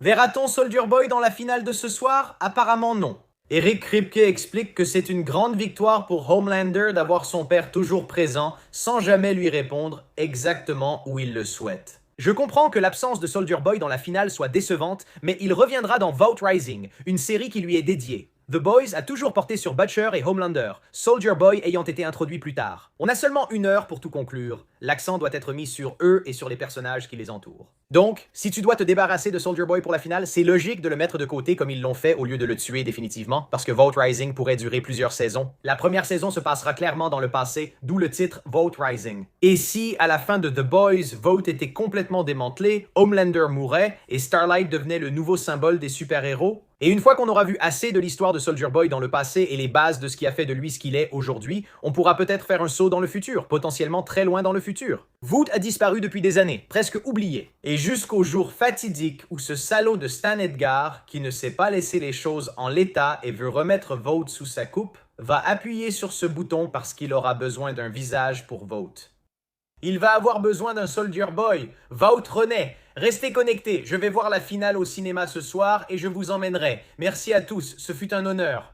Verra-t-on Soldier Boy dans la finale de ce soir? Apparemment non. Eric Kripke explique que c'est une grande victoire pour Homelander d'avoir son père toujours présent sans jamais lui répondre exactement où il le souhaite. Je comprends que l'absence de Soldier Boy dans la finale soit décevante, mais il reviendra dans Vote Rising, une série qui lui est dédiée. The Boys a toujours porté sur Butcher et Homelander, Soldier Boy ayant été introduit plus tard. On a seulement 1 heure pour tout conclure. L'accent doit être mis sur eux et sur les personnages qui les entourent. Donc, si tu dois te débarrasser de Soldier Boy pour la finale, c'est logique de le mettre de côté comme ils l'ont fait au lieu de le tuer définitivement, parce que Vote Rising pourrait durer plusieurs saisons. La première saison se passera clairement dans le passé, d'où le titre Vote Rising. Et si, à la fin de The Boys, Vote était complètement démantelé, Homelander mourait et Starlight devenait le nouveau symbole des super-héros? Et une fois qu'on aura vu assez de l'histoire de Soldier Boy dans le passé et les bases de ce qui a fait de lui ce qu'il est aujourd'hui, on pourra peut-être faire un saut dans le futur, potentiellement très loin dans le futur. Vought a disparu depuis des années, presque oublié. Et jusqu'au jour fatidique où ce salaud de Stan Edgar, qui ne sait pas laisser les choses en l'état et veut remettre Vought sous sa coupe, va appuyer sur ce bouton parce qu'il aura besoin d'un visage pour Vought. Il va avoir besoin d'un Soldier Boy. Vought renaît. Restez connectés, je vais voir la finale au cinéma ce soir et je vous emmènerai. Merci à tous, ce fut un honneur.